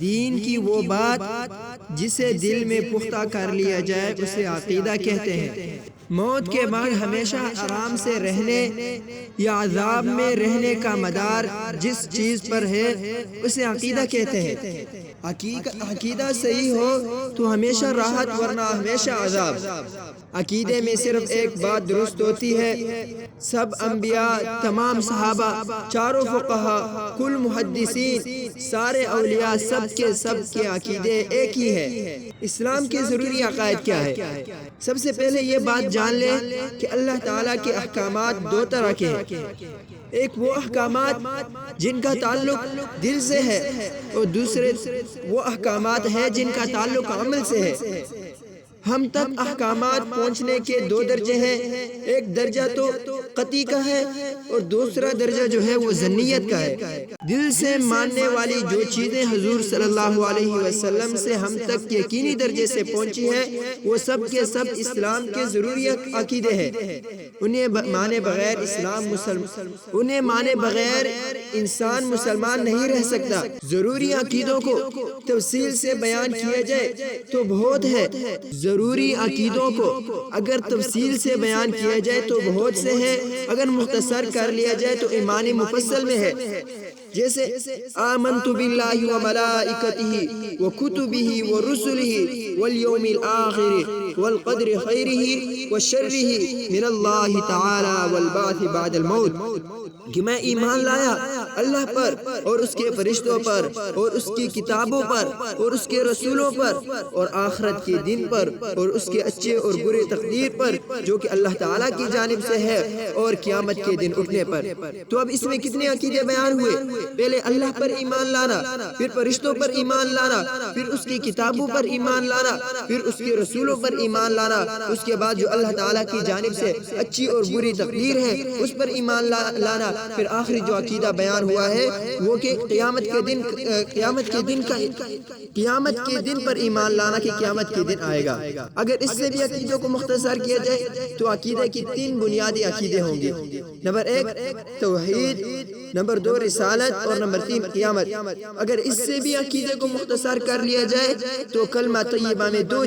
دین کی وہ بات جسے دل میں پختہ کر لیا جائے اسے عقیدہ کہتے ہیں۔ موت کے بعد ہمیشہ آرام سے رہنے یا عذاب میں رہنے کا مدار جس چیز پر ہے اسے عقیدہ کہتے ہیں۔ عقیدہ صحیح ہو تو ہمیشہ راحت ورنہ ہمیشہ عذاب۔ عقیدے میں صرف ایک بات درست ہوتی ہے، سب انبیاء، تمام صحابہ، چاروں فقہا، کل محدثین، سارے اولیاء، سب کے عقیدے ایک ہی ہے۔ اسلام کے ضروری عقائد کیا ہے؟ سب سے پہلے یہ بات جان لیں کہ اللہ تعالیٰ کے احکامات دو طرح کے ہیں۔ ایک وہ احکامات جن کا تعلق دل سے ہے اور دوسرے وہ احکامات ہیں جن کا تعلق عمل سے ہے۔ ہم تک احکامات پہنچنے کے دو درجے ہیں، ایک درجہ تو قطعی کا ہے اور دوسرا درجہ جو ہے وہ ظنیت کا ہے۔ دل سے ماننے والی جو چیزیں حضور صلی اللہ علیہ وسلم سے ہم تک یقینی درجے سے پہنچی ہیں وہ سب کے سب اسلام کے ضروری عقیدے ہیں۔ انہیں مانے بغیر انسان مسلمان نہیں رہ سکتا۔ ضروری عقیدوں کو تفصیل سے بیان کیا جائے تو بہت ہے۔ ضروری عقیدوں کو اگر تفصیل سے بیان کیا جائے تو بہت سے ہیں، اگر مختصر کر لیا جائے تو ایمان مفصل میں ہے۔ جیسے آمنت باللہ وملائکتہ وکتبہ ورسلہ والیوم الآخر والقدر خیرہ وشرہ من اللہ تعالی والبعث بعد الموت، کہ میں ایمان لایا اللہ پر اور اس کے فرشتوں پر اور اس کی کتابوں پر اور اس کے رسولوں پر اور آخرت کے دن پر اور اس کے اچھے اور برے تقدیر پر جو کہ اللہ تعالیٰ کی جانب سے ہے اور قیامت کے دن اٹھنے پر۔ تو اب اس میں کتنے عقیدے بیان ہوئے؟ پہلے اللہ پر ایمان لانا، پھر فرشتوں پر ایمان لانا، پھر اس کی کتابوں پر ایمان لانا، پھر اس کے رسولوں پر ایمان لانا، اس کے بعد جو اللہ تعالیٰ کی جانب سے اچھی اور بری تقدیر ہے اس پر ایمان لانا، پھر آخری جو عقیدہ بیان ہوا ہے وہ کہ قیامت کے دن پر ایمان لانا کہ قیامت کے دن آئے گا۔ اگر اس سے بھی عقیدوں کو مختصر کیا جائے تو عقیدے کی تین بنیادی عقیدے ہوں گے۔ نمبر ایک توحید، نمبر دو رسالت اور نمبر تین قیامت۔ اگر اس سے بھی عقیدے کو مختصر کر لیا جائے تو کلمہ طیبہ میں دو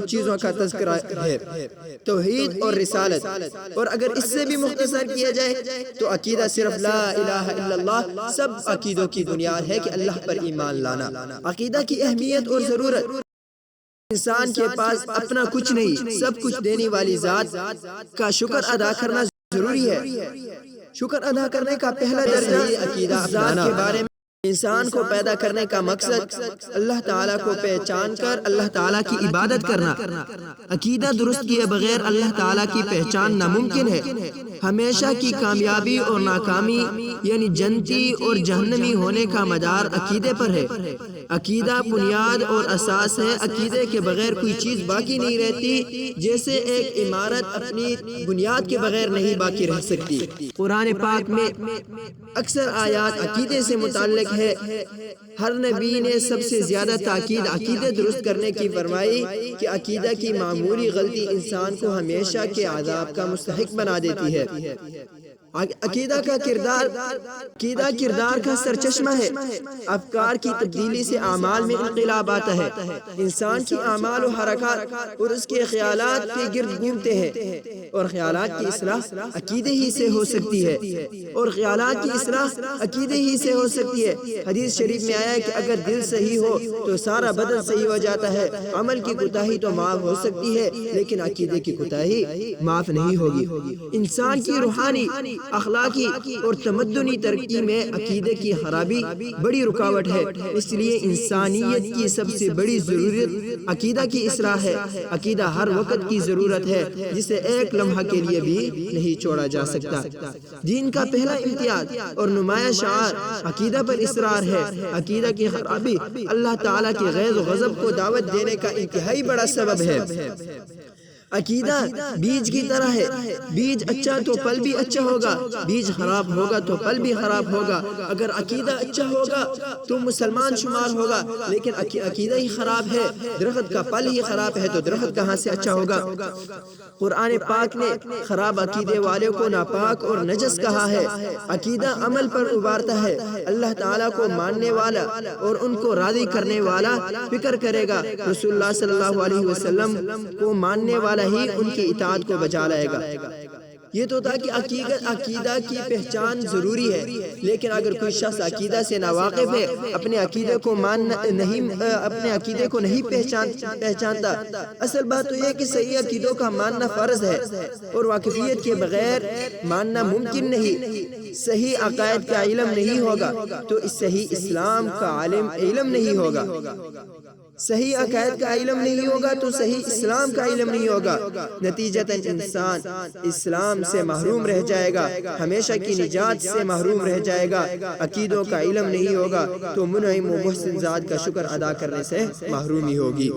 چیزوں کا تذکرہ ہے، توحید اور رسالت۔ اور اگر اس سے بھی مختصر کیا جائے تو عقیدہ صرف لا الہ الا اللہ سب عقیدوں کی بنیاد ہے کہ اللہ پر ایمان لانا۔ عقیدہ کی اہمیت اور ضرورت۔ انسان کے پاس اپنا کچھ نہیں، سب کچھ دینے والی ذات کا شکر ادا کرنا ضروری ہے۔ شکر ادا کرنے کا پہلا درجہ عقیدہ ذات کے بارے میں انسان کو پیدا کرنے کا مقصد اللہ تعالیٰ کو پہچان کر اللہ تعالیٰ کی عبادت کرنا۔ عقیدہ درست کیے بغیر اللہ تعالیٰ کی پہچان ناممکن ہے۔ ہمیشہ کی کامیابی اور ناکامی یعنی جنتی اور جہنمی ہونے کا مدار عقیدے پر ہے۔ عقیدہ بنیاد اور اساس ہے، عقیدے کے بغیر کوئی چیز باقی نہیں رہتی، جیسے ایک عمارت اپنی بنیاد کے بغیر نہیں باقی رہ سکتی۔ قرآن پاک میں اکثر آیات عقیدے سے متعلق ہے۔ ہر نبی نے سب سے زیادہ تاکید عقیدے درست کرنے کی فرمائی کہ عقیدہ کی معمولی غلطی انسان کو ہمیشہ کے عذاب کا مستحق بنا دیتی ہے۔ عقیدہ کردار کا سرچشمہ ہے۔ افکار کی تبدیلی سے اعمال میں انقلاب آتا ہے۔ انسان کی اعمال و حرکات اور اس کے خیالات کے گرد گھومتے ہیں، اور خیالات کی اصلاح عقیدے ہی سے ہو سکتی ہے، حدیث شریف میں آیا ہے کہ اگر دل صحیح ہو تو سارا بدن صحیح ہو جاتا ہے۔ عمل کی کوتاہی تو معاف ہو سکتی ہے لیکن عقیدے کی کوتاہی معاف نہیں ہوگی۔ انسان کی روحانی، اخلاقی اور تمدنی ترقی میں عقیدے کی خرابی بڑی رکاوٹ ہے۔ اس لیے انسانیت کی سب سے بڑی ضرورت عقیدہ کی اصلاح ہے۔ عقیدہ ہر وقت کی ضرورت ہے جسے ایک لمحہ کے لیے بھی نہیں چھوڑا جا سکتا۔ دین کا پہلا امتیاز اور نمایاں شعار عقیدہ پر اصرار ہے۔ عقیدہ کی خرابی اللہ تعالیٰ کے غیظ و غضب کو دعوت دینے کا انتہائی بڑا سبب ہے۔ عقیدہ بیج کی طرح ہے، بیج اچھا تو پھل بھی اچھا ہوگا، بیج خراب ہوگا تو پھل بھی خراب ہوگا۔ اگر عقیدہ اچھا ہوگا تو مسلمان شمار ہوگا، لیکن عقیدہ ہی خراب ہے، درخت کا پھل ہی خراب ہے تو درخت کہاں سے اچھا ہوگا؟ قرآن پاک نے خراب عقیدے والے کو ناپاک اور نجس کہا ہے۔ عقیدہ عمل پر ابھارتا ہے، اللہ تعالیٰ کو ماننے والا اور ان کو راضی کرنے والا فکر کرے گا، رسول اللہ صلی اللہ علیہ وسلم کو ماننے والا ہی ان کی اطاعت کو بجا لائے گا۔ یہ تو تھا کہ عقیدہ کی پہچان ضروری ہے، لیکن اگر کوئی شخص عقیدہ سے ناواقف ہے، اپنے عقیدے کو نہیں پہچانتا، اصل بات تو یہ کہ صحیح عقیدوں کا ماننا فرض ہے اور واقفیت کے بغیر ماننا ممکن نہیں۔ صحیح عقائد کا علم نہیں ہوگا تو اس صحیح اسلام کا علم نہیں ہوگا، صحیح عقائد کا علم نہیں ہوگا تو صحیح اسلام کا علم نہیں ہوگا، نتیجتاً انسان اسلام سے محروم رہ جائے گا، ہمیشہ کی نجات سے محروم رہ جائے گا۔ عقیدوں کا علم نہیں ہوگا تو منعم و محسن ذات کا شکر ادا کرنے سے محرومی ہوگی۔